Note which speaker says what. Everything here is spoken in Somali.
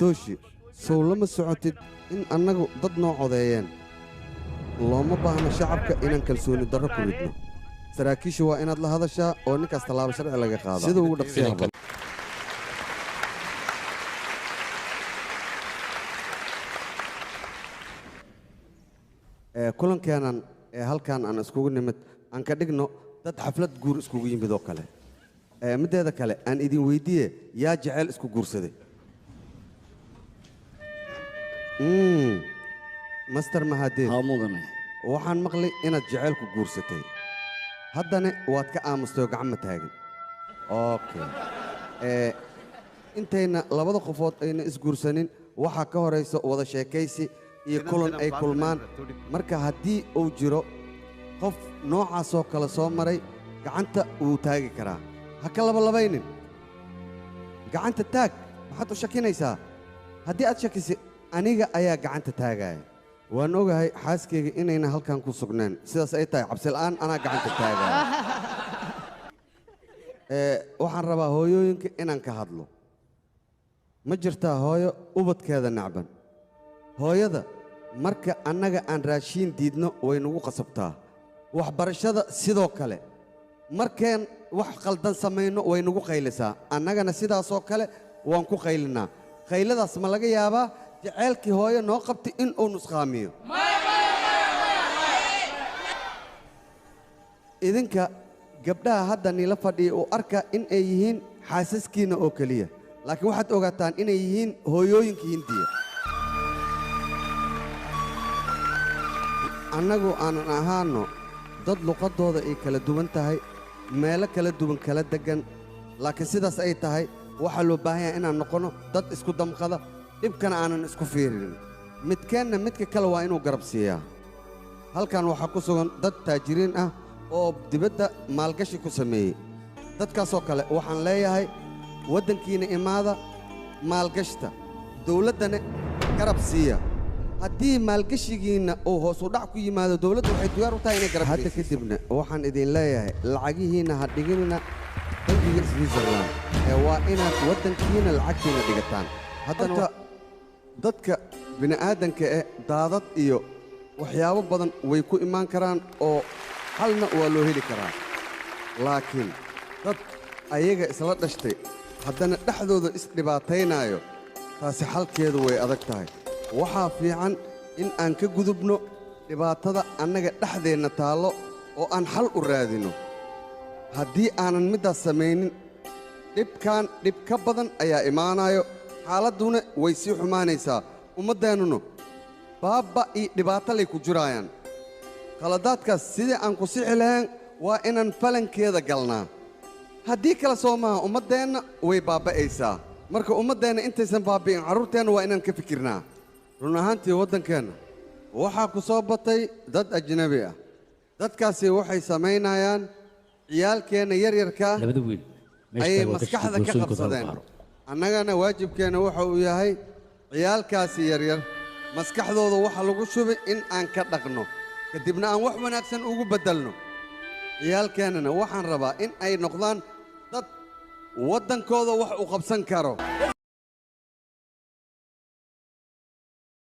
Speaker 1: tooshi sow lama socotid in annagu dad noo codeeyeen looma baahno shacabka inaan kalsooni darro ku ridno saraakiisha waa inaad la hadashaa oo ninkaas tallaabo sharci laga qaadaa sida ugu dhaqsiyaha badan kulankeenan ee halkan aan iskugu nimid aan ka dhigno dad xaflad guur iskugu yimid oo kale mideeda kale aan idin weydiiye yaa jecel isku guursaday master mahadeen waxaan maqlay inaad jecel ku guursatay haddana waad ka aamustay oo gacmo taagin okay intayna labada qofood ayna isguursanin waxaa ka horaysa wada sheekaysi iyo kulan ay kulmaan marka haddii uu jiro qof noocaasoo kale soo maray gacanta wuu taagi karaa ha ka labalabaynin gacanta taag maxaad u shakinaysaa haddii aad shakisi aniga ayaa gacanta taagaya waan ogahay xaaskayga inayna halkan ku sugneen sidaas ay tahay cabsila'aan anaa gacanta taagaya waxaan rabaa hooyooyinka inaan ka hadlo ma jirtaa hooyo ubadkeeda nacban hooyada marka annaga aan raashiin diidno way nagu qasabtaa waxbarashada sidoo kale markeen wax qaldan samayno way nagu qaylisaa annagana sidaasoo kale waan ku qaylinaa qayladaas ma laga yaabaa jaceylkii hooyo noo qabtay in uu nusqaamiyo idinka gabdhaha hadda nila fadhiya uu arka in ay yihiin xaasaskiinna oo keliya laakiin waxaad ogaataan inay yihiin hooyooyinka hindiya annagu aanan ahaanno dad luqaddooda ay kala duwan tahay meelo kala duwan kala deggan laakiin sidaas ay tahay waxaa loo baahan yahay inaan noqonno dad isku damqada dhibkana aanan isku fiirinin midkeenna midka kale waa inuu garab siiyaa halkan waxaa ku sugan dad taajiriin ah oo dibadda maalgashi ku sameeyey dadkaasoo kale waxaan leeyahay waddankiina imaada maalgashta dawladdana garab siiya haddii maalgashigiinna uu hoos u dhac ku yimaado dawladdu waxay diyaar u tahay inay garab hadda kadibna waxaan idin leeyahay lacagihiinna ha dhiginina bangiga switzerland waa inaad waddankiina lacagtiina dhigataan haddana dadka bini'aadanka daadad iyo waxyaabo badan way ku imaan karaan oo halna waa loo heli karaa laakiin dad ayaga isla dhashtay haddana dhexdooda isdhibaataynaayo taasi xalkeedu way adag tahay waxaa fiican in aan ka gudubno dhibaatada annaga dhexdeenna taallo oo aan xal u raadinno haddii aanan middaas samaynin dhibkan dhib ka badan ayaa imaanayo xaaladduna way sii xumaanaysaa ummaddeennuna baabba iyo dhibaato lay ku jiraayaan khaladaadkaas sidii aan ku sixi lahayn waa inaan falankeeda galnaa haddii kale soo maaha ummaddeenna way baabba'aysaa marka ummaddeenna intaysan baabbi'in carruurteenna waa inaan ka fikirnaa run ahaantii waddankeenna waxaa ku soo batay dad ajnabi ah dadkaasi waxay samaynayaan ciyaalkeenna yaryarkaa ayay maskaxda ka qabsadeen annagana waajibkeenna waxa uu yahay ciyaalkaasi yaryar maskaxdooda waxa lagu shubay in aan ka dhaqno kadibna aan wax wanaagsan ugu beddelno ciyaalkeennana waxaan rabaa in ay noqdaan dad waddankooda wax u qabsan karo